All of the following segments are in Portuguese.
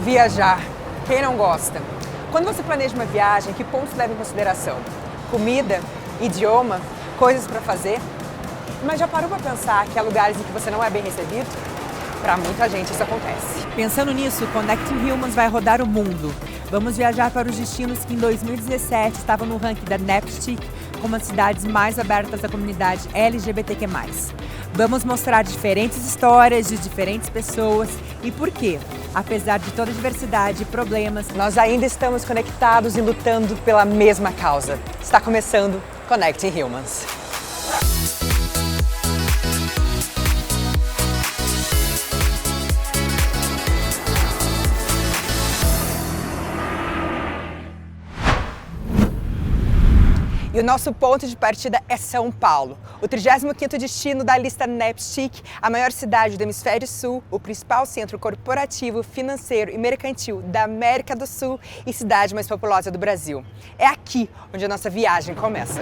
Viajar. Quem não gosta? Quando você planeja uma viagem, que pontos leva em consideração? Comida? Idioma? Coisas para fazer? Mas já parou para pensar que há lugares em que você não é bem recebido? Para muita gente isso acontece. Pensando nisso, Connecting Humans vai rodar o mundo. Vamos viajar para os destinos que em 2017 estavam no ranking da Napstic como as cidades mais abertas à comunidade LGBTQ+. Vamos mostrar diferentes histórias de diferentes pessoas e por quê, apesar de toda a diversidade e problemas, Nós ainda estamos conectados e lutando pela mesma causa. Está começando Connecting Humans. E o nosso ponto de partida é São Paulo, o 35º destino da lista Napstic, a maior cidade do Hemisfério Sul, o principal centro corporativo, financeiro e mercantil da América do Sul e cidade mais populosa do Brasil. É aqui onde a nossa viagem começa.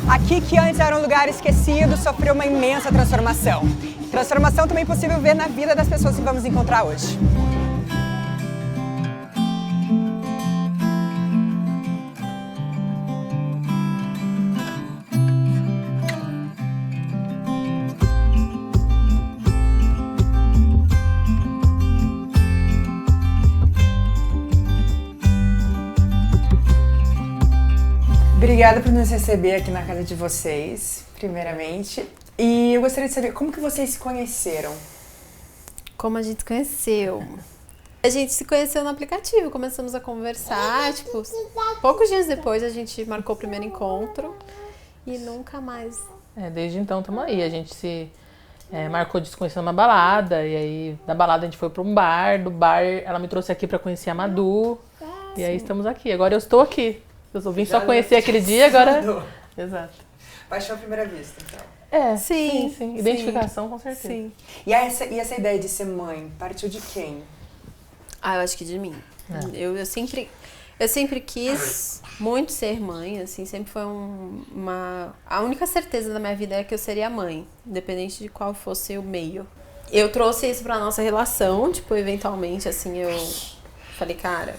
Aqui, que antes era um lugar esquecido, sofreu uma imensa transformação. Transformação também possível ver na vida das pessoas que vamos encontrar hoje. Obrigada por nos receber aqui na casa de vocês, primeiramente. E eu gostaria de saber como que vocês se conheceram. Como a gente se conheceu? A gente se conheceu no aplicativo, começamos a conversar, tipo, poucos dias depois a gente marcou o primeiro encontro e nunca mais. Desde então estamos aí, a gente se marcou de se conhecer numa balada, e aí da balada a gente foi para um bar, do bar ela me trouxe aqui para conhecer a Madu, e aí estamos aqui, agora eu estou aqui. Eu vim só conhecer aquele dia, agora... Exato. Paixão à primeira vista, então. Sim. Identificação, com certeza. Sim. E essa ideia de ser mãe, partiu de quem? Eu acho que de mim. Eu sempre quis muito ser mãe, assim, sempre foi a única certeza da minha vida é que eu seria mãe, independente de qual fosse o meio. Eu trouxe isso pra nossa relação, tipo, eventualmente, assim, eu falei, cara,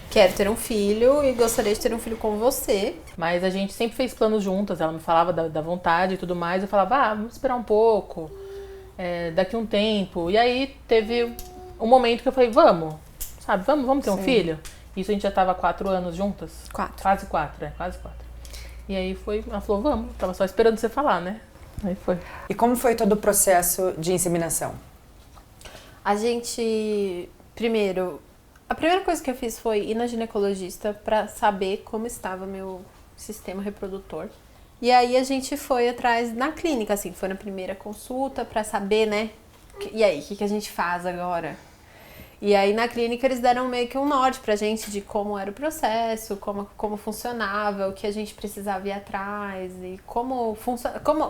quero ter um filho e gostaria de ter um filho com você. Mas a gente sempre fez planos juntas, ela me falava da vontade e tudo mais, eu falava, vamos esperar um pouco, daqui um tempo. E aí teve um momento que eu falei, vamos ter um filho? Isso a gente já tava 4 anos juntas? 4. Quase 4. E aí ela falou, vamos, tava só esperando você falar, né? Aí foi. E como foi todo o processo de inseminação? A primeira coisa que eu fiz foi ir na ginecologista pra saber como estava meu sistema reprodutor. E aí a gente foi atrás na clínica, assim, foi na primeira consulta pra saber, né? E aí, o que a gente faz agora? E aí na clínica eles deram meio que um norte pra gente de como era o processo, como funcionava, o que a gente precisava ir atrás e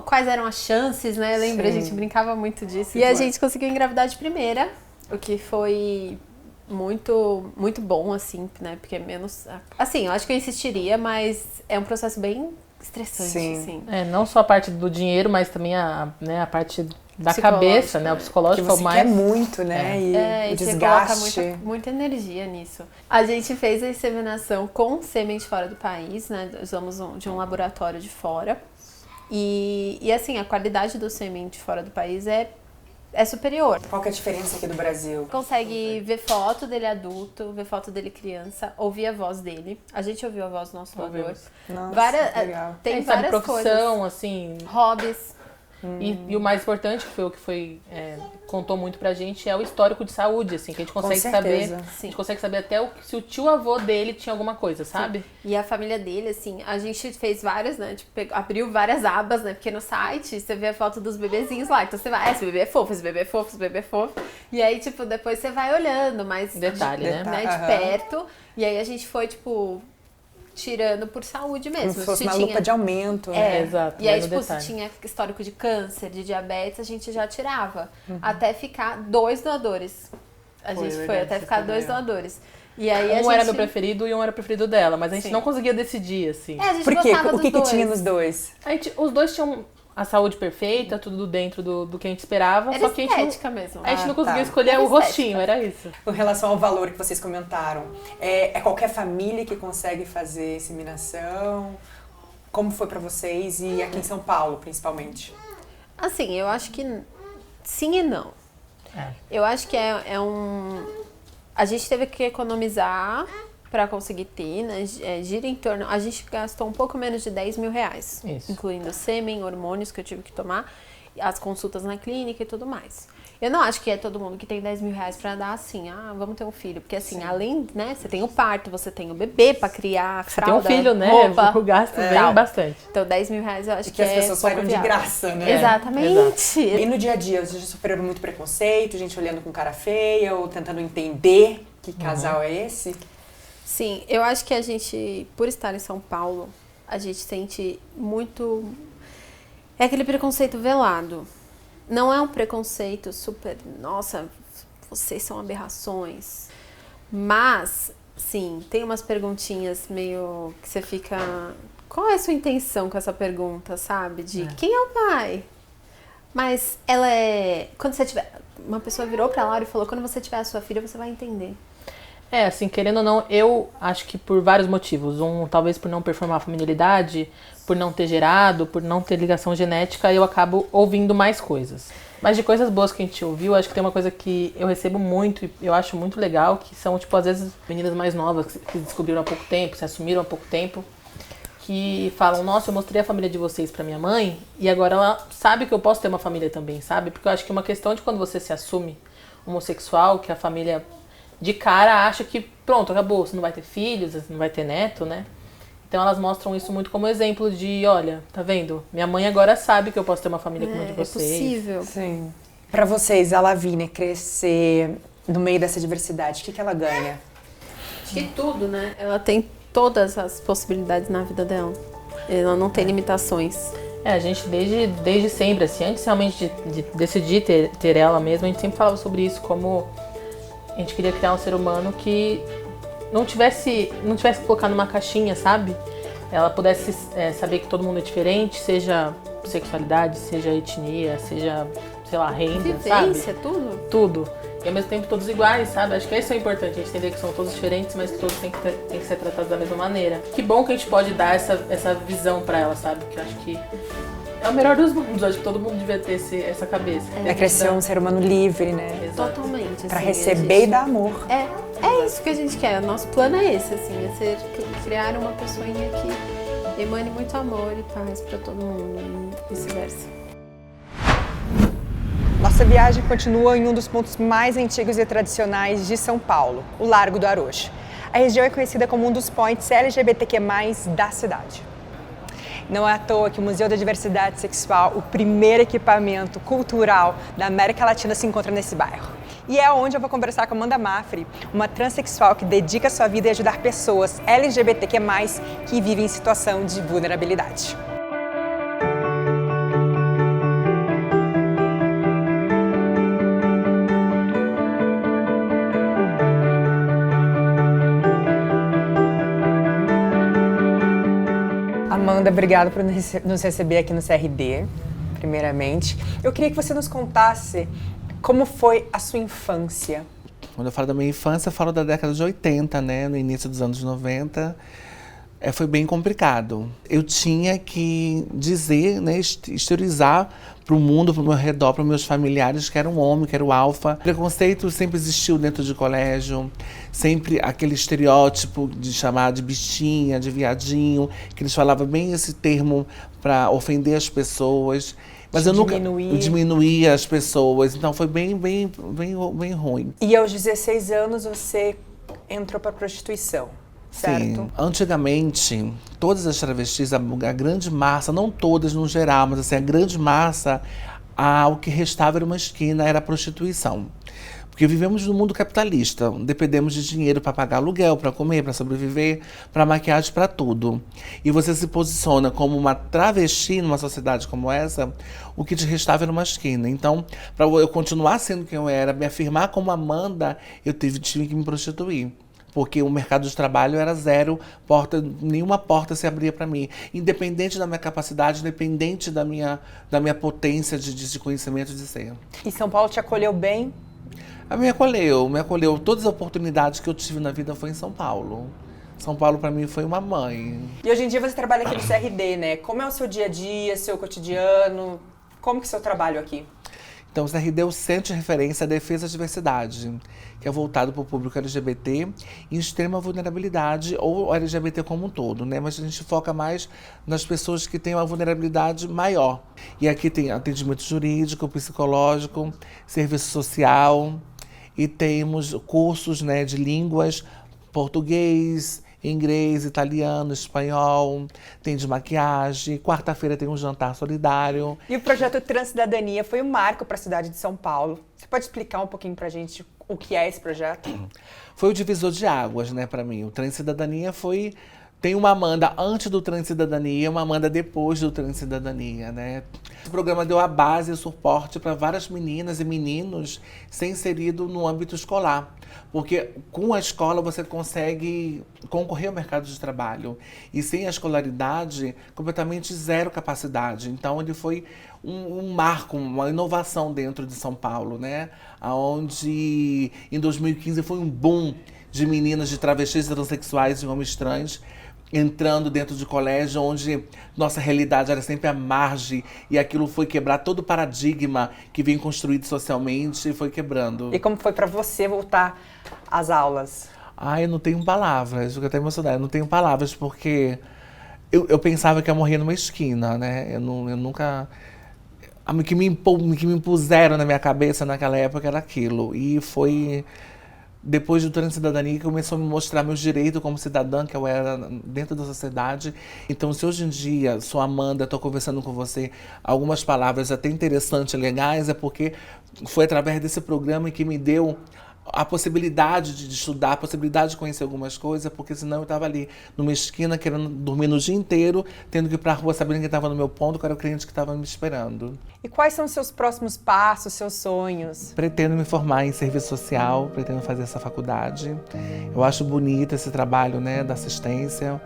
quais eram as chances, né? Lembra? A gente brincava muito disso. E a gente conseguiu engravidar de primeira, o que foi muito, muito bom, assim, né? Porque menos... Assim, eu acho que eu insistiria, mas é um processo bem estressante, assim. Não só a parte do dinheiro, mas também a parte da cabeça, né? O psicológico que você mais... quer muito, né? E o desgaste. Você coloca muita energia nisso. A gente fez a inseminação com sêmen de fora do país, né? Usamos de um laboratório de fora. E assim, a qualidade do sêmen de fora do país é superior. Qual que é a diferença aqui do Brasil? Consegue ver foto dele adulto, ver foto dele criança, ouvir a voz dele. A gente ouviu a voz do nosso doador. Nossa, legal. Tem várias profissão, coisas. assim... Hobbies. E o mais importante, que foi o que contou muito pra gente, é o histórico de saúde, assim, que a gente consegue saber. certeza. A gente consegue saber até se o tio-avô dele tinha alguma coisa, sabe? E a família dele, assim, a gente fez várias, né? Tipo, abriu várias abas, né? Porque no site você vê a foto dos bebezinhos lá. Então você vai, esse bebê é fofo, esse bebê é fofo, esse bebê é fofo. E aí, tipo, depois você vai olhando mais Detalhe, né? De perto. E aí a gente foi, tipo, tirando por saúde mesmo. Como se fosse Se uma tinha- lupa de aumento, É, né? Exato, e aí, vai no tipo, se detalhe. tinha histórico de câncer, de diabetes, a gente já tirava. Até ficar 2 doadores. A Foi, gente foi verdade, até vocês ficar 2 também. doadores. E aí a Um era gente... meu preferido e um era preferido dela, mas a gente Sim. não conseguia decidir, assim. É, a gente Por quê? gostava O dos que dois. tinha nos dois? Os dois tinham a saúde perfeita, tudo dentro do que a gente esperava, Era só que a gente estética mesmo. não conseguia tá. escolher Era o estética. rostinho, era isso. Com relação ao valor que vocês comentaram, é qualquer família que consegue fazer inseminação? Como foi pra vocês e aqui em São Paulo, principalmente? Assim, eu acho que sim e não. Eu acho que é um... A gente teve que economizar para conseguir ter, né? Gira em torno... A gente gastou um pouco menos de 10 mil reais. Isso. Incluindo sêmen, hormônios que eu tive que tomar, as consultas na clínica e tudo mais. Eu não acho que é todo mundo que tem 10 mil reais pra dar assim, vamos ter um filho. Porque assim, além, né, você tem o parto, você tem o bebê pra criar, Você fralda, tem um filho, né? roupa. O gasto vem Tal. bastante. Então 10 mil reais eu acho E que que as é pessoas pouco saíram de viável. graça, né? Exatamente. E no dia a dia, vocês já sofreram muito preconceito, gente olhando com cara feia ou tentando entender que casal é esse? Sim, eu acho que a gente, por estar em São Paulo, a gente sente muito... É aquele preconceito velado. Não é um preconceito super... Nossa, vocês são aberrações. Mas, sim, tem umas perguntinhas meio que você fica... Qual é a sua intenção com essa pergunta, sabe? De quem é o pai? Mas ela é... Quando você tiver... Uma pessoa virou pra Laura e falou, quando você tiver a sua filha, você vai entender. Assim, querendo ou não, eu acho que por vários motivos. Talvez por não performar a familiaridade, por não ter gerado, por não ter ligação genética, eu acabo ouvindo mais coisas. Mas de coisas boas que a gente ouviu, acho que tem uma coisa que eu recebo muito e eu acho muito legal, que são, tipo, às vezes meninas mais novas que descobriram há pouco tempo, se assumiram há pouco tempo, que falam, nossa, eu mostrei a família de vocês pra minha mãe e agora ela sabe que eu posso ter uma família também, sabe? Porque eu acho que uma questão de quando você se assume homossexual, que a família de cara acha que pronto, acabou, você não vai ter filhos, você não vai ter neto, né? Então elas mostram isso muito como exemplo de, olha, tá vendo? Minha mãe agora sabe que eu posso ter uma família como a de É vocês. possível. Sim. Pra vocês, a Lavínia crescer no meio dessa diversidade, o que ela ganha? Acho que tudo, né? Ela tem todas as possibilidades na vida dela. Ela não tem limitações. A gente desde sempre, assim, antes realmente de decidir ter ela mesma, a gente sempre falava sobre isso, como a gente queria criar um ser humano que não tivesse que colocar numa caixinha, sabe? Ela pudesse saber que todo mundo é diferente, seja sexualidade, seja etnia, seja, sei lá, renda, sabe? Vivência, tudo. Tudo. E ao mesmo tempo todos iguais, sabe? Acho que isso é importante, a gente entender que são todos diferentes, mas que todos têm que ser tratados da mesma maneira. Que bom que a gente pode dar essa visão pra ela, sabe? Porque eu acho que é o melhor dos mundos, acho que todo mundo devia ter essa cabeça. É crescer um ser humano livre, né? Exato. Totalmente. Pra assim, receber a e gente- dar amor. É isso que a gente quer. O nosso plano é esse, assim, é criar uma pessoinha que emane muito amor e paz pra todo mundo e vice-versa. Nossa viagem continua em um dos pontos mais antigos e tradicionais de São Paulo, o Largo do Arocho. A região é conhecida como um dos points LGBTQ+, da cidade. Não é à toa que o Museu da Diversidade Sexual, o primeiro equipamento cultural da América Latina, se encontra nesse bairro. E é onde eu vou conversar com Amanda Mafri, uma transexual que dedica sua vida a ajudar pessoas LGBTQ+, que vivem em situação de vulnerabilidade. Amanda, obrigada por nos receber aqui no CRD, primeiramente. Eu queria que você nos contasse como foi a sua infância. Quando eu falo da minha infância, eu falo da década de 80, né? No início dos anos 90. Foi bem complicado. Eu tinha que dizer, né, exteriorizar para o mundo, para o meu redor, para os meus familiares, que era um homem, que era o alfa. O preconceito sempre existiu dentro de colégio, sempre aquele estereótipo de chamar de bichinha, de viadinho, que eles falavam bem esse termo para ofender as pessoas. Mas eu nunca diminuía as pessoas, então foi bem ruim. E aos 16 anos você entrou para a prostituição, certo? Sim. Antigamente, todas as travestis, a grande massa, não todas no geral, mas assim, a grande massa, o que restava era uma esquina, era a prostituição. Porque vivemos num mundo capitalista, dependemos de dinheiro para pagar aluguel, para comer, para sobreviver, para maquiagem, para tudo. E você se posiciona como uma travesti numa sociedade como essa, o que te restava era uma esquina. Então, para eu continuar sendo quem eu era, me afirmar como Amanda, eu tive que me prostituir. Porque o mercado de trabalho era zero, nenhuma porta se abria para mim. Independente da minha capacidade, independente da minha potência de conhecimento de ser. E São Paulo te acolheu bem? Me acolheu. Todas as oportunidades que eu tive na vida foi em São Paulo. São Paulo para mim foi uma mãe. E hoje em dia você trabalha aqui no CRD, né? Como é o seu dia a dia, seu cotidiano? Como que é o seu trabalho aqui? Então, o CRD é o Centro de Referência à Defesa da Diversidade, que é voltado para o público LGBT em extrema vulnerabilidade, ou LGBT como um todo, né? Mas a gente foca mais nas pessoas que têm uma vulnerabilidade maior. E aqui tem atendimento jurídico, psicológico, serviço social, e temos cursos, né, de línguas, português, inglês, italiano, espanhol, tem de maquiagem, quarta-feira tem um jantar solidário. E o projeto Transcidadania foi um marco para a cidade de São Paulo. Você pode explicar um pouquinho para a gente o que é esse projeto? Foi o divisor de águas, né, para mim. O Transcidadania tem uma Amanda antes do Transcidadania e uma Amanda depois do Transcidadania, né? O programa deu a base e o suporte para várias meninas e meninos ser inserido no âmbito escolar. Porque com a escola você consegue concorrer ao mercado de trabalho. E sem a escolaridade, completamente zero capacidade. Então ele foi um marco, uma inovação dentro de São Paulo, né? Onde em 2015 foi um boom de meninas, de travestis, transexuais e homens trans entrando dentro de colégio, onde nossa realidade era sempre à margem, e aquilo foi quebrar todo o paradigma que vem construído socialmente e foi quebrando. E como foi para você voltar às aulas? Eu não tenho palavras, eu fico até emocionada, eu não tenho palavras, porque eu pensava que ia morrer numa esquina, né? Eu nunca... O que me impuseram na minha cabeça naquela época era aquilo, e foi... Depois do Transcidadania, que começou a me mostrar meus direitos como cidadã, que eu era dentro da sociedade. Então, se hoje em dia sou Amanda, estou conversando com você, algumas palavras até interessantes, legais, é porque foi através desse programa que me deu a possibilidade de estudar, a possibilidade de conhecer algumas coisas, porque senão eu estava ali numa esquina querendo dormir no dia inteiro, tendo que ir para a rua sabendo que estava no meu ponto, que era o cliente que estava me esperando. E quais são os seus próximos passos, seus sonhos? Pretendo me formar em serviço social, pretendo fazer essa faculdade. Eu acho bonito esse trabalho, né, da assistência,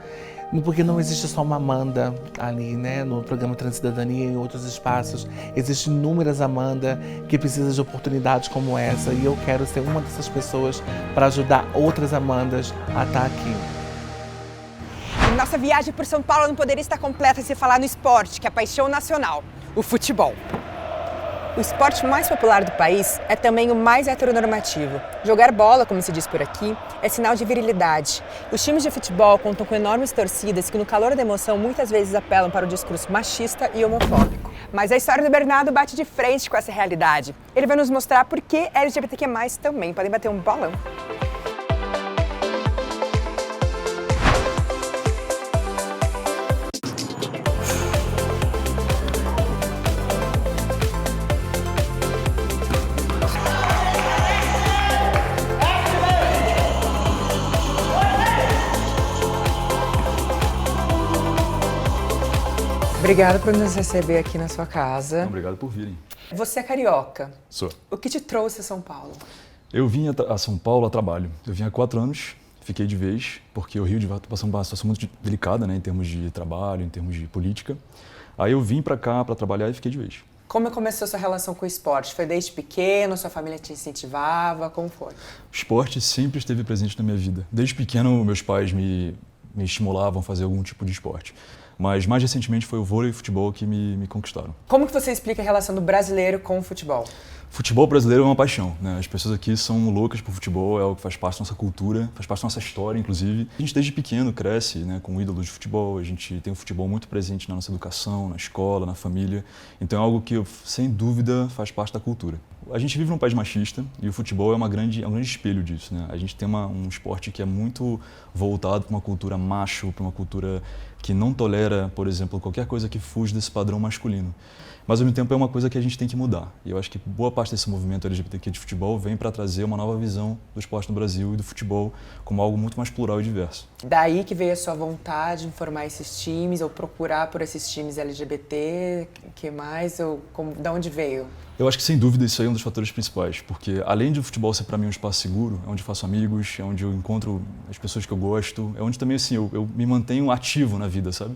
porque não existe só uma Amanda ali, né, no programa Transcidadania e em outros espaços. Existem inúmeras Amanda que precisam de oportunidades como essa, e eu quero ser uma dessas pessoas para ajudar outras Amandas a estar aqui. E nossa viagem por São Paulo não poderia estar completa sem falar no esporte, que é a paixão nacional, o futebol. O esporte mais popular do país é também o mais heteronormativo. Jogar bola, como se diz por aqui, é sinal de virilidade. Os times de futebol contam com enormes torcidas que, no calor da emoção, muitas vezes apelam para o discurso machista e homofóbico. Mas a história do Bernardo bate de frente com essa realidade. Ele vai nos mostrar por que LGBTQ+, também podem bater um bolão. Obrigada por nos receber aqui na sua casa. Obrigado por virem. Você é carioca. Sou. O que te trouxe a São Paulo? Eu vim a São Paulo a trabalho. Eu vim há 4 anos, fiquei de vez, porque o Rio de Janeiro passou uma situação muito delicada, né, em termos de trabalho, em termos de política. Aí eu vim para cá para trabalhar e fiquei de vez. Como começou a sua relação com o esporte? Foi desde pequeno? Sua família te incentivava? Como foi? O esporte sempre esteve presente na minha vida. Desde pequeno, meus pais me me estimulavam a fazer algum tipo de esporte. Mas mais recentemente foi o vôlei e o futebol que me conquistaram. Como que você explica a relação do brasileiro com o futebol? Futebol brasileiro é uma paixão, né? As pessoas aqui são loucas por futebol, é algo que faz parte da nossa cultura, faz parte da nossa história, inclusive. A gente desde pequeno cresce, né, com ídolos de futebol, a gente tem o futebol muito presente na nossa educação, na escola, na família. Então é algo que, sem dúvida, faz parte da cultura. A gente vive num país machista e o futebol é um grande espelho disso, né? A gente tem um esporte que é muito voltado para uma cultura macho, para uma cultura que não tolera, por exemplo, qualquer coisa que fuja desse padrão masculino. Mas, ao mesmo tempo, é uma coisa que a gente tem que mudar. E eu acho que boa parte desse movimento LGBTQ de futebol vem para trazer uma nova visão do esporte no Brasil e do futebol como algo muito mais plural e diverso. Daí que veio a sua vontade de formar esses times ou procurar por esses times LGBT, que mais? De onde veio? Eu acho que, sem dúvida, isso aí é um dos fatores principais, porque além de o futebol ser para mim um espaço seguro, é onde faço amigos, é onde eu encontro as pessoas que eu gosto, é onde também, assim, eu me mantenho ativo na vida, sabe?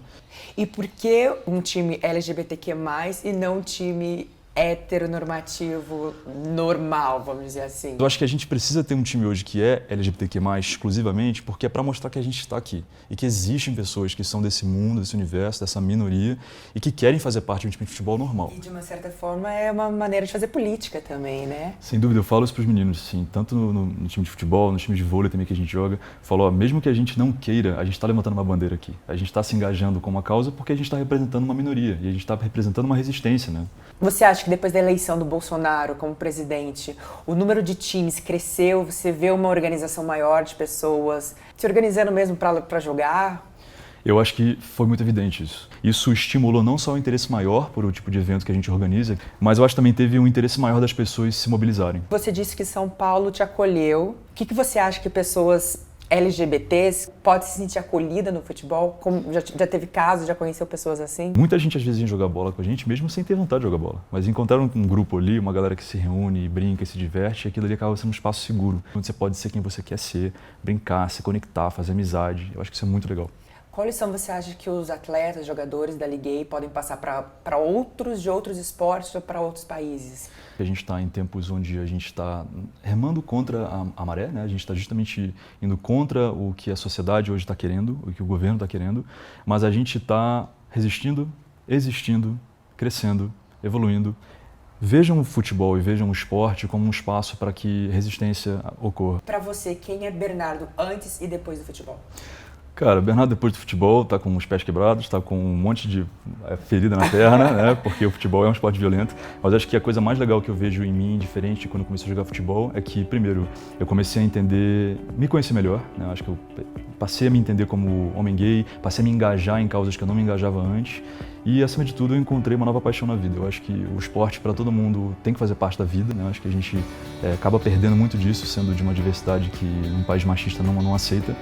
E por que um time LGBTQ+, e não um time heteronormativo normal, vamos dizer assim? Eu acho que a gente precisa ter um time hoje que é LGBTQ+, exclusivamente, porque é para mostrar que a gente está aqui. E que existem pessoas que são desse mundo, desse universo, dessa minoria, e que querem fazer parte de um time de futebol normal. E de uma certa forma é uma maneira de fazer política também, né? Sem dúvida, eu falo isso para os meninos, assim, tanto no time de futebol, no time de vôlei também que a gente joga. Falo, ó, mesmo que a gente não queira, a gente está levantando uma bandeira aqui. A gente está se engajando com uma causa porque a gente está representando uma minoria, e a gente está representando uma resistência, né? Você acha que depois da eleição do Bolsonaro como presidente, o número de times cresceu? Você vê uma organização maior de pessoas se organizando mesmo para jogar? Eu acho que foi muito evidente isso. Isso estimulou não só o interesse maior por o tipo de evento que a gente organiza, mas eu acho que também teve um interesse maior das pessoas se mobilizarem. Você disse que São Paulo te acolheu. O que você acha que pessoas LGBTs pode se sentir acolhida no futebol? Como já teve casos, já conheceu pessoas assim? Muita gente às vezes vem jogar bola com a gente, mesmo sem ter vontade de jogar bola. Mas encontrar um grupo ali, uma galera que se reúne, brinca, se diverte, aquilo ali acaba sendo um espaço seguro, onde você pode ser quem você quer ser, brincar, se conectar, fazer amizade. Eu acho que isso é muito legal. Qual lição você acha que os atletas, jogadores da Liga Gay podem passar para outros de outros esportes ou para outros países? A gente está em tempos onde a gente está remando contra a maré, né? A gente está justamente indo contra o que a sociedade hoje está querendo, o que o governo está querendo, mas a gente está resistindo, existindo, crescendo, evoluindo. Vejam o futebol e vejam o esporte como um espaço para que resistência ocorra. Para você, quem é Bernardo antes e depois do futebol? Cara, o Bernardo, depois do futebol, tá com os pés quebrados, tá com um monte de ferida na perna, né? Porque o futebol é um esporte violento. Mas acho que a coisa mais legal que eu vejo em mim, diferente de quando eu comecei a jogar futebol, é que, primeiro, eu comecei a entender, me conhecer melhor, né? Acho que eu passei a me entender como homem gay, passei a me engajar em causas que eu não me engajava antes. E, acima de tudo, eu encontrei uma nova paixão na vida. Eu acho que o esporte, para todo mundo, tem que fazer parte da vida, né? Eu acho que a gente acaba perdendo muito disso, sendo de uma diversidade que um país machista não aceita.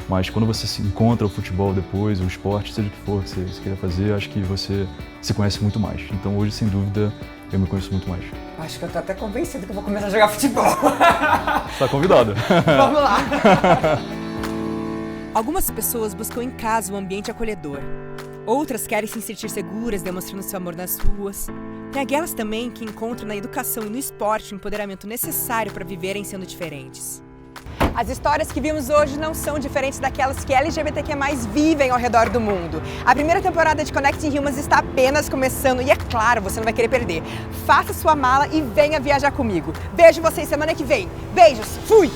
Mas quando você se encontra o futebol depois, o esporte, seja o que for que você queira fazer, eu acho que você se conhece muito mais. Então hoje, sem dúvida, eu me conheço muito mais. Acho que eu tô até convencido que eu vou começar a jogar futebol. Você tá convidada. Vamos lá. Algumas pessoas buscam em casa um ambiente acolhedor. Outras querem se sentir seguras, demonstrando seu amor nas ruas. Tem aquelas também que encontram na educação e no esporte o empoderamento necessário para viverem sendo diferentes. As histórias que vimos hoje não são diferentes daquelas que LGBTQ+ vivem ao redor do mundo. A primeira temporada de Connecting Humans está apenas começando e é claro, você não vai querer perder. Faça sua mala e venha viajar comigo. Vejo vocês semana que vem. Beijos, fui!